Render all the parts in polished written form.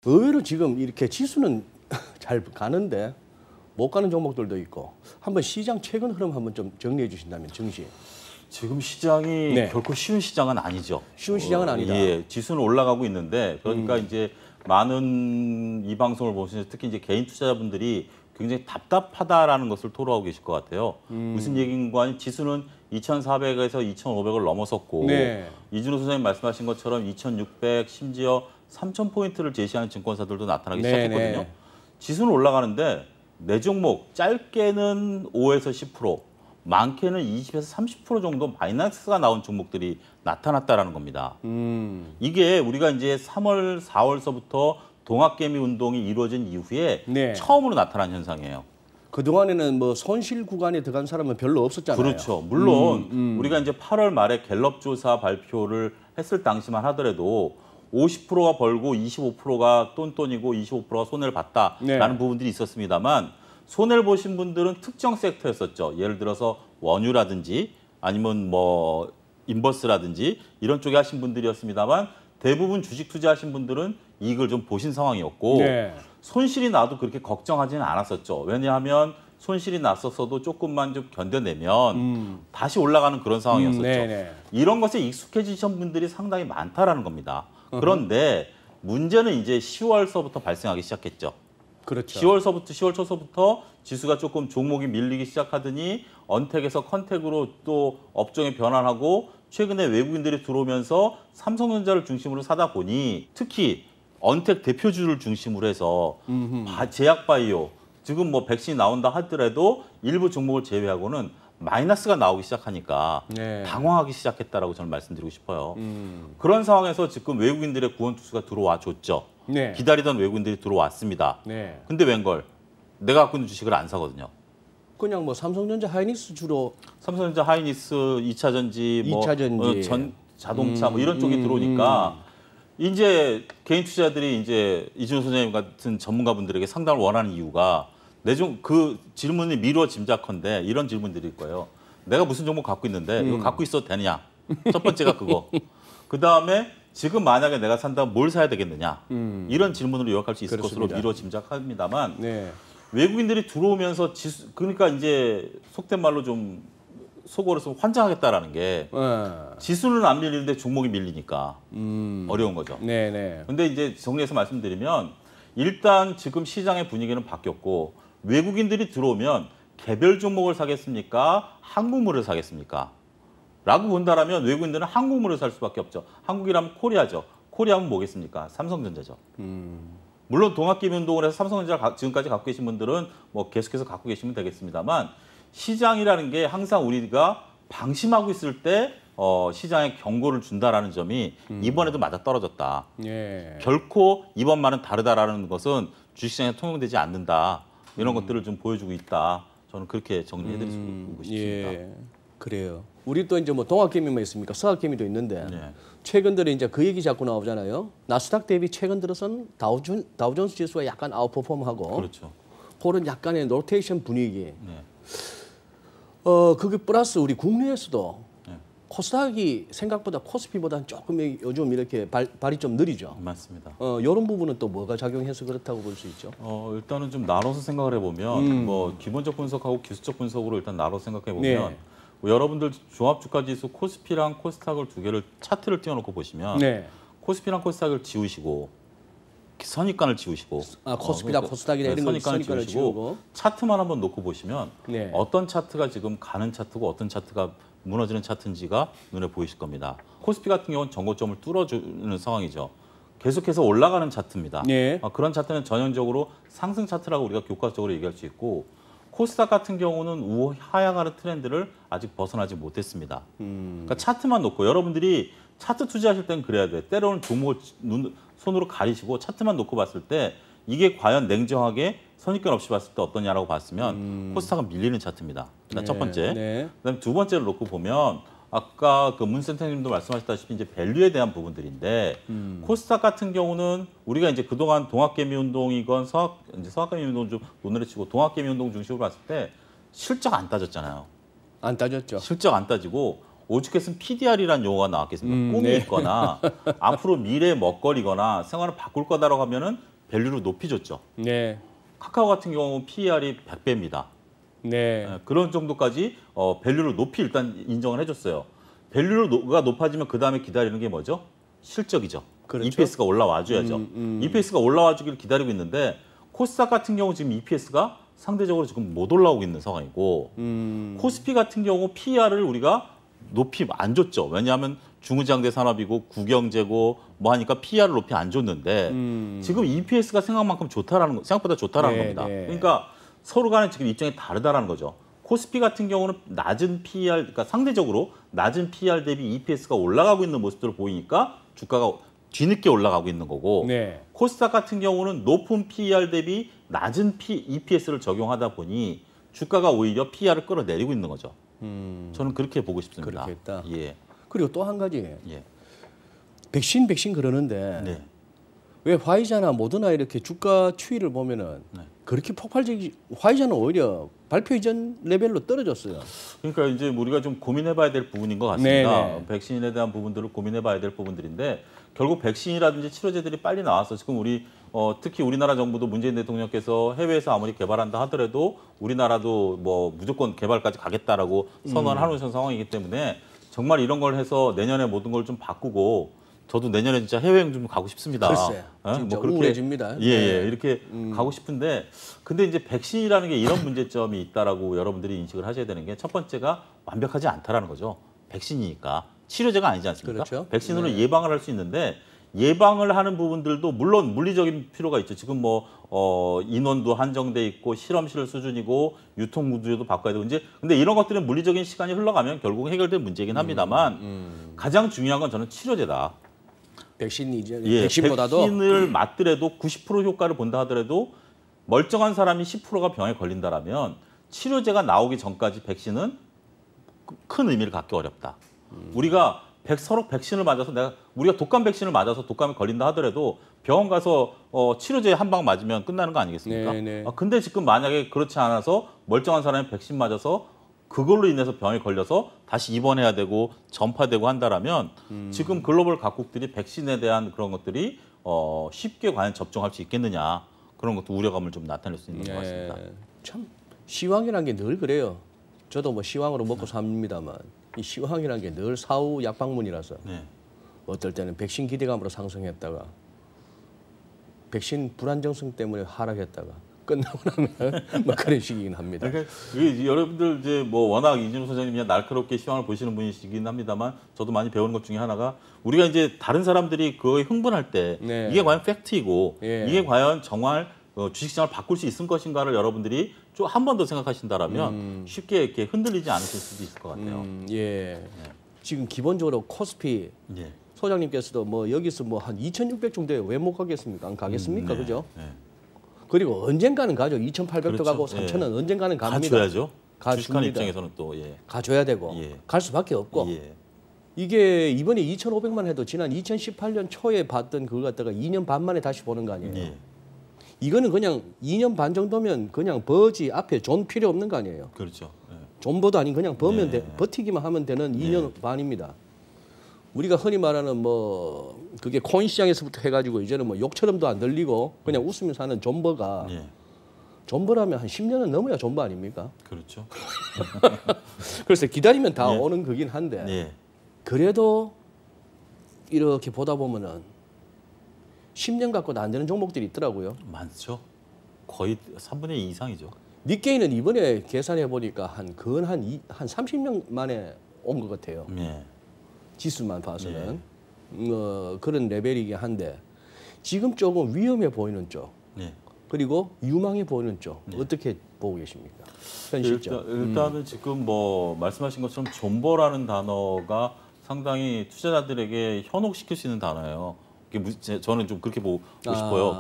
의외로 지금 이렇게 지수는 잘 가는데 못 가는 종목들도 있고 한번 시장 최근 흐름 한번 좀 정리해 주신다면 증시. 지금 시장이 네. 결코 쉬운 시장은 아니죠. 쉬운 시장은 아니다. 예, 지수는 올라가고 있는데 그러니까 이제 많은 이 방송을 보시는 특히 이제 개인 투자자분들이 굉장히 답답하다라는 것을 토로하고 계실 것 같아요. 무슨 얘기인가 하니 지수는 2,400에서 2,500을 넘어섰고 네. 이준호 선생님 말씀하신 것처럼 2,600 심지어 3,000포인트를 제시하는 증권사들도 나타나기 네, 시작했거든요. 네. 지수는 올라가는데 내 종목 짧게는 5에서 10%, 많게는 20에서 30% 정도 마이너스가 나온 종목들이 나타났다라는 겁니다. 이게 우리가 이제 3월, 4월서부터 동학개미 운동이 이루어진 이후에 네. 처음으로 나타난 현상이에요. 그동안에는 뭐 손실 구간에 들어간 사람은 별로 없었잖아요. 그렇죠. 물론 우리가 이제 8월 말에 갤럽 조사 발표를 했을 당시만 하더라도 50%가 벌고 25%가 똔똔이고 25%가 손해를 봤다라는 네. 부분들이 있었습니다만 손해를 보신 분들은 특정 섹터였었죠. 예를 들어서 원유라든지 아니면 뭐 인버스라든지 이런 쪽에 하신 분들이었습니다만 대부분 주식 투자하신 분들은 이익을 좀 보신 상황이었고 네. 손실이 나도 그렇게 걱정하지는 않았었죠. 왜냐하면 손실이 났었어도 조금만 좀 견뎌내면 다시 올라가는 그런 상황이었었죠. 네네. 이런 것에 익숙해지신 분들이 상당히 많다라는 겁니다. 그런데 문제는 이제 10월서부터 발생하기 시작했죠. 그렇죠. 10월 초서부터 지수가 조금 종목이 밀리기 시작하더니 언택에서 컨택으로 또 업종에 변환하고 최근에 외국인들이 들어오면서 삼성전자를 중심으로 사다 보니 특히 언택 대표주를 중심으로 해서 제약바이오 지금 뭐 백신이 나온다 하더라도 일부 종목을 제외하고는 마이너스가 나오기 시작하니까 네. 당황하기 시작했다라고 저는 말씀드리고 싶어요. 그런 상황에서 지금 외국인들의 구원투수가 들어와 줬죠. 네. 기다리던 외국인들이 들어왔습니다. 네. 근데 웬걸 내가 갖고 있는 주식을 안 사거든요. 그냥 뭐 삼성전자 하이닉스 주로 삼성전자 하이닉스, 2차 전지, 뭐 2차 전지. 자동차 뭐 이런 쪽이 들어오니까 이제 개인 투자자들이 이제 이준호 선생님 같은 전문가분들에게 상담을 원하는 이유가 그 질문이 미루어 짐작컨대 이런 질문들일 거예요. 내가 무슨 종목 갖고 있는데 이거 갖고 있어도 되느냐? 첫 번째가 그거. 그 다음에 지금 만약에 내가 산다면 뭘 사야 되겠느냐? 이런 질문으로 요약할 수 있을 그렇습니다. 것으로 미루어 짐작합니다만 네. 외국인들이 들어오면서 그러니까 이제 속된 말로 좀 속어서 환장하겠다라는 게 지수는 안 밀리는데 종목이 밀리니까 어려운 거죠. 네네. 근데 이제 정리해서 말씀드리면 일단 지금 시장의 분위기는 바뀌었고 외국인들이 들어오면 개별 종목을 사겠습니까? 한국물을 사겠습니까? 라고 본다라면 외국인들은 한국물을 살 수밖에 없죠. 한국이라면 코리아죠. 코리아면 뭐겠습니까? 삼성전자죠. 물론 동학개미 운동을 해서 삼성전자를 지금까지 갖고 계신 분들은 뭐 계속해서 갖고 계시면 되겠습니다만 시장이라는 게 항상 우리가 방심하고 있을 때 시장에 경고를 준다라는 점이 이번에도 맞아떨어졌다. 예. 결코 이번만은 다르다라는 것은 주식시장에 통용되지 않는다. 이런 것들을 좀 보여주고 있다. 저는 그렇게 정리해드리고 싶습니다. 예. 그래요. 우리 또 이제 뭐 동학개미만 있습니까? 서학개미도 있는데 네. 최근 들에 이제 그 얘기 자꾸 나오잖아요. 나스닥 대비 최근 들어선 다우존스 지수가 약간 아웃퍼폼하고 그렇죠. 그런 약간의 로테이션 분위기. 네. 그게 플러스 우리 국내에서도 네. 코스닥이 생각보다 코스피보다는 조금 요즘 이렇게 발이 좀 느리죠. 맞습니다. 이런 부분은 또 뭐가 작용해서 그렇다고 볼 수 있죠? 일단은 좀 나눠서 생각을 해보면 뭐 기본적 분석하고 기술적 분석으로 일단 나눠서 생각해보면 네. 뭐 여러분들 종합주가지수 코스피랑 코스닥을 두 개를 차트를 띄워놓고 보시면 네. 코스피랑 코스닥을 지우시고 선입관을 지우시고 코스피다 코스닥이다 이런 거 선입관을 지우시고 차트만 한번 놓고 보시면 네. 어떤 차트가 지금 가는 차트고 어떤 차트가 무너지는 차트인지가 눈에 보이실 겁니다. 코스피 같은 경우는 전고점을 뚫어주는 상황이죠. 계속해서 올라가는 차트입니다. 네. 그런 차트는 전형적으로 상승 차트라고 우리가 교과적으로 얘기할 수 있고 코스닥 같은 경우는 하향하는 트렌드를 아직 벗어나지 못했습니다. 그러니까 차트만 놓고 여러분들이 차트 투자하실 때는 그래야 돼. 때로는 종목을 손으로 가리시고 차트만 놓고 봤을 때 이게 과연 냉정하게 선입견 없이 봤을 때 어떠냐라고 봤으면 코스닥은 밀리는 차트입니다. 일단 첫 번째. 네. 그다음에 두 번째를 놓고 보면 아까 그 문 센터님도 말씀하셨다시피 이제 밸류에 대한 부분들인데 코스닥 같은 경우는 우리가 이제 그동안 동학개미 운동이건 서학개미 운동 좀 논의를 치고 동학개미 운동 중심으로 봤을 때 실적 안 따졌잖아요. 안 따졌죠. 실적 안 따지고 오죽했으면 PDR이라는 용어가 나왔겠습니까? 꿈이 네. 있거나 앞으로 미래의 먹거리거나 생활을 바꿀 거다라고 하면은 밸류를 높이 줬죠. 네. 카카오 같은 경우 PER이 100배입니다. 네. 그런 정도까지 밸류를 높이 일단 인정을 해줬어요. 밸류가 높아지면 그 다음에 기다리는 게 뭐죠? 실적이죠. 그렇죠. EPS가 올라와줘야죠. EPS가 올라와주기를 기다리고 있는데 코스닥 같은 경우 지금 EPS가 상대적으로 지금 못 올라오고 있는 상황이고 코스피 같은 경우 PER을 우리가 높이 안 줬죠. 왜냐하면 중후장대 산업이고 국영재고 뭐 하니까 PER을 높이 안 줬는데 지금 EPS가 생각보다 좋다라는 네, 겁니다. 네. 그러니까 서로 간에 지금 입장이 다르다라는 거죠. 코스피 같은 경우는 낮은 PER, 그러니까 상대적으로 낮은 PER 대비 EPS가 올라가고 있는 모습들을 보이니까 주가가 뒤늦게 올라가고 있는 거고 네. 코스닥 같은 경우는 높은 PER 대비 낮은 EPS를 적용하다 보니 주가가 오히려 PER을 끌어내리고 있는 거죠. 저는 그렇게 보고 싶습니다. 그렇게 했다. 예. 그리고 또 한 가지 예. 백신 그러는데 네. 왜 화이자나 모더나 이렇게 주가 추이를 보면은 네. 그렇게 폭발적이 화이자는 오히려 발표 이전 레벨로 떨어졌어요. 그러니까 이제 우리가 좀 고민해봐야 될 부분인 것 같습니다. 네네. 백신에 대한 부분들을 고민해봐야 될 부분들인데 결국 백신이라든지 치료제들이 빨리 나와서 지금 우리 특히 우리나라 정부도 문재인 대통령께서 해외에서 아무리 개발한다 하더라도 우리나라도 뭐 무조건 개발까지 가겠다라고 선언하는 상황이기 때문에 정말 이런 걸 해서 내년에 모든 걸 좀 바꾸고 저도 내년에 진짜 해외여행 좀 가고 싶습니다. 글쎄, 진짜 우울해집니다. 예, 이렇게 가고 싶은데 근데 이제 백신이라는 게 이런 문제점이 있다라고 여러분들이 인식을 하셔야 되는 게 첫 번째가 완벽하지 않다라는 거죠. 백신이니까 치료제가 아니지 않습니까? 그렇죠. 백신으로 네. 예방을 할 수 있는데 예방을 하는 부분들도 물론 물리적인 필요가 있죠. 지금 뭐 인원도 한정돼 있고 실험실 수준이고 유통 구조도 바꿔야 되고 이제 근데 이런 것들은 물리적인 시간이 흘러가면 결국 해결될 문제이긴 합니다만 가장 중요한 건 저는 치료제다. 백신 이제 예, 백신보다도 백신을 맞더라도 90% 효과를 본다 하더라도 멀쩡한 사람이 10%가 병에 걸린다라면 치료제가 나오기 전까지 백신은 큰 의미를 갖기 어렵다. 우리가 서로 백신을 맞아서 우리가 독감 백신을 맞아서 독감에 걸린다 하더라도 병원 가서 치료제 한 방 맞으면 끝나는 거 아니겠습니까? 네네. 근데 지금 만약에 그렇지 않아서 멀쩡한 사람이 백신 맞아서 그걸로 인해서 병에 걸려서 다시 입원해야 되고 전파되고 한다라면 지금 글로벌 각국들이 백신에 대한 그런 것들이 쉽게 과연 접종할 수 있겠느냐 그런 것도 우려감을 좀 나타낼 수 있는 것 같습니다. 참 시황이란 게 늘 그래요. 저도 뭐 시황으로 먹고 삽니다만 이 시황이란 게 늘 사후 약방문이라서 네. 어떨 때는 백신 기대감으로 상승했다가 백신 불안정성 때문에 하락했다가 끝나고 나면 뭐 그런 식이긴 합니다. 그러니까 이게 여러분들 이제 뭐 워낙 이진우 소장님이 날카롭게 시황을 보시는 분이시긴 합니다만 저도 많이 배우는 것 중에 하나가 우리가 이제 다른 사람들이 그거에 흥분할 때 네. 이게 과연 팩트이고 예. 이게 과연 정말 주식시장을 바꿀 수 있을 것인가를 여러분들이 좀 한 번 더 생각하신다라면 쉽게 이렇게 흔들리지 않으실 수도 있을 것 같아요. 예. 지금 기본적으로 코스피 예. 소장님께서도 뭐 여기서 뭐 한 2,600 정도에 왜 못 가겠습니까? 안 가겠습니까? 네. 그죠? 네. 그리고 언젠가는 가죠. 2,800도 그렇죠. 가고 예. 3,000은 언젠가는 갑니다. 가줘야죠. 주식하는 가줍니다. 입장에서는 또 예. 가줘야 되고 예. 갈 수밖에 없고 예. 이게 이번에 2,500만 해도 지난 2018년 초에 봤던 그걸 갖다가 2년 반 만에 다시 보는 거 아니에요. 예. 이거는 그냥 2년 반 정도면 그냥 버지 앞에 존 필요 없는 거 아니에요. 그렇죠. 예. 존버도 아닌 그냥 버면 네. 버티기만 하면 되는 2년 반입니다. 우리가 흔히 말하는 뭐 그게 코인 시장에서부터 해가지고 이제는 뭐 욕처럼도 안 들리고 그냥 웃으면서 하는 존버가 예. 존버라면 한 10년은 넘어야 존버 아닙니까? 그렇죠. 그래서 기다리면 다 예. 오는 거긴 한데 예. 그래도 이렇게 보다 보면은 10년 갖고도 안 되는 종목들이 있더라고요. 많죠. 거의 3분의 2 이상이죠. 니케이는 이번에 계산해 보니까 한 30년 만에 온 것 같아요. 예. 지수만 봐서는 그런 레벨이긴 한데 지금 조금 위험해 보이는 쪽 예. 그리고 유망해 보이는 쪽 어떻게 보고 계십니까? 현실적. 일단은 지금 뭐 말씀하신 것처럼 존버라는 단어가 상당히 투자자들에게 현혹시킬 수 있는 단어예요. 저는 좀 그렇게 보고 싶어요.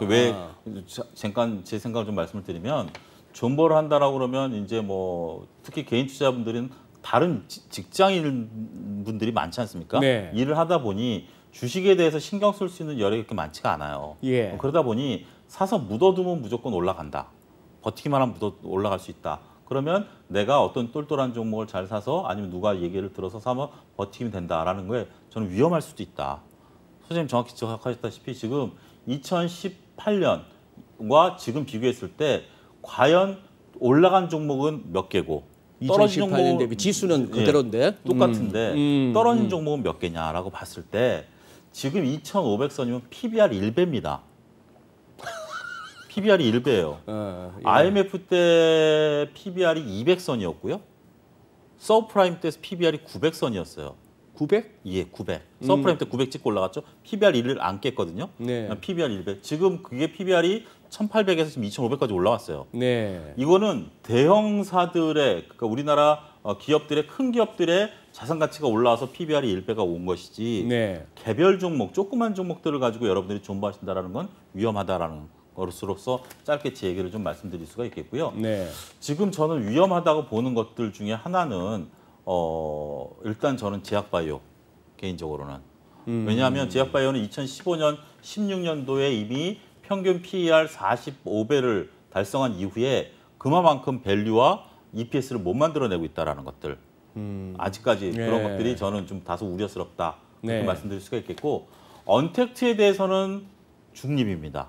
잠깐 제 생각을 좀 말씀을 드리면 존버를 한다라고 그러면 이제 뭐 특히 개인 투자자분들은 다른 직장인 분들이 많지 않습니까? 네. 일을 하다 보니 주식에 대해서 신경 쓸 수 있는 여력이 그렇게 많지가 않아요. 예. 그러다 보니 사서 묻어두면 무조건 올라간다. 버티기만 하면 올라갈 수 있다. 그러면 내가 어떤 똘똘한 종목을 잘 사서 아니면 누가 얘기를 들어서 사면 버티면 된다라는 거에 저는 위험할 수도 있다. 선생님 정확히 지적하셨다시피 지금 2018년 지금 비교했을 때 과연 올라간 종목은 몇 개고 떨어진 2018년 종목은 대비 지수는 그대로인데 똑같은데 떨어진 종목은 몇 개냐라고 봤을 때 지금 2,500선이면 PBR 1배입니다. PBR이 1배예요. 예. IMF 때 PBR이 200선이었고요. 서브프라임 때 PBR이 900선이었어요. 900? 예, 900. 서브프라임 때 900 찍고 올라갔죠. PBR 1을 안 깼거든요. 네. PBR 100. 지금 그게 PBR이 1,800에서 지금 2,500까지 올라왔어요. 네. 이거는 대형사들의 그러니까 우리나라 기업들의 큰 기업들의 자산 가치가 올라와서 PBR이 1배가 온 것이지 네. 개별 종목, 조그만 종목들을 가지고 여러분들이 존버하신다라는 건 위험하다라는 것으로서 짧게 제 얘기를 좀 말씀드릴 수가 있겠고요. 네. 지금 저는 위험하다고 보는 것들 중에 하나는 일단 저는 제약바이오 개인적으로는 왜냐하면 제약바이오는 2015년, 16년도에 이미 평균 PER 45배를 달성한 이후에 그만큼 밸류와 EPS를 못 만들어내고 있다라는 것들. 아직까지 네. 그런 것들이 저는 좀 다소 우려스럽다 이렇게 네. 말씀드릴 수가 있겠고 언택트에 대해서는 중립입니다.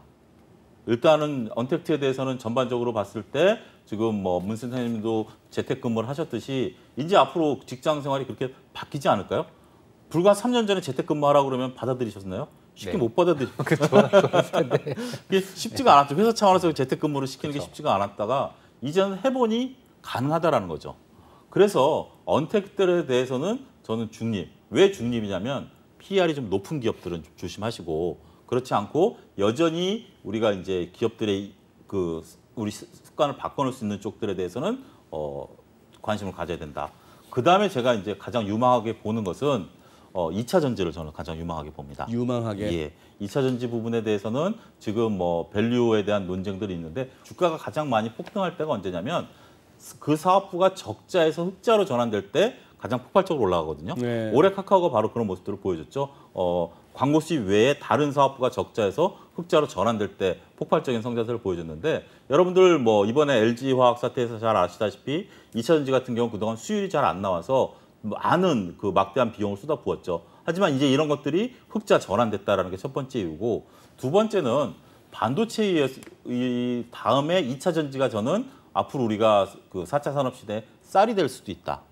일단은 언택트에 대해서는 전반적으로 봤을 때 지금 뭐 문 선생님도 재택근무를 하셨듯이 이제 앞으로 직장 생활이 그렇게 바뀌지 않을까요? 불과 3년 전에 재택근무하라고 그러면 받아들이셨나요? 쉽게 네. 못 받아들이고 이게 쉽지가 않았죠. 회사 차원에서 재택근무를 시키는 게 쉽지가 않았다가 이제는 해보니 가능하다라는 거죠. 그래서 언택트에 대해서는 저는 중립. 왜 중립이냐면 PER이 좀 높은 기업들은 좀 조심하시고 그렇지 않고 여전히 우리가 이제 기업들의 그 우리 습관을 바꿔놓을 수 있는 쪽들에 대해서는 관심을 가져야 된다. 그 다음에 제가 이제 가장 유망하게 보는 것은 2차 전지를 저는 가장 유망하게 봅니다. 유망하게. 예. 2차 전지 부분에 대해서는 지금 뭐 밸류에 대한 논쟁들이 있는데 주가가 가장 많이 폭등할 때가 언제냐면 그 사업부가 적자에서 흑자로 전환될 때 가장 폭발적으로 올라가거든요. 네. 올해 카카오가 바로 그런 모습들을 보여줬죠. 광고 수입 외에 다른 사업부가 적자에서 흑자로 전환될 때 폭발적인 성장세를 보여줬는데 여러분들 뭐 이번에 LG화학 사태에서 잘 아시다시피 2차 전지 같은 경우 그동안 수율이 잘 안 나와서 많은 그 막대한 비용을 쏟아부었죠. 하지만 이제 이런 것들이 흑자 전환됐다라는 게 첫 번째 이유고 두 번째는 반도체의 다음에 2차 전지가 저는 앞으로 우리가 그 4차 산업 시대에 쌀이 될 수도 있다.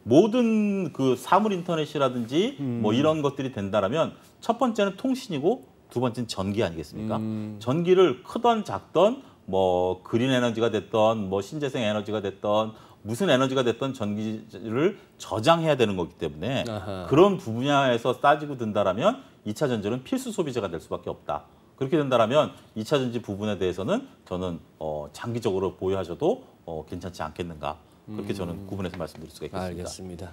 모든 그 사물 인터넷이라든지 뭐 이런 것들이 된다라면 첫 번째는 통신이고 두 번째는 전기 아니겠습니까? 전기를 크던 작던 뭐 그린 에너지가 됐던 뭐 신재생 에너지가 됐던 무슨 에너지가 됐던 전기를 저장해야 되는 거기 때문에 아하. 그런 분야에서 따지고 든다라면 2차 전지는 필수 소비재가 될 수밖에 없다. 그렇게 된다라면 2차 전지 부분에 대해서는 저는 장기적으로 보유하셔도 괜찮지 않겠는가. 그렇게 저는 구분해서 말씀드릴 수가 있겠습니다. 알겠습니다.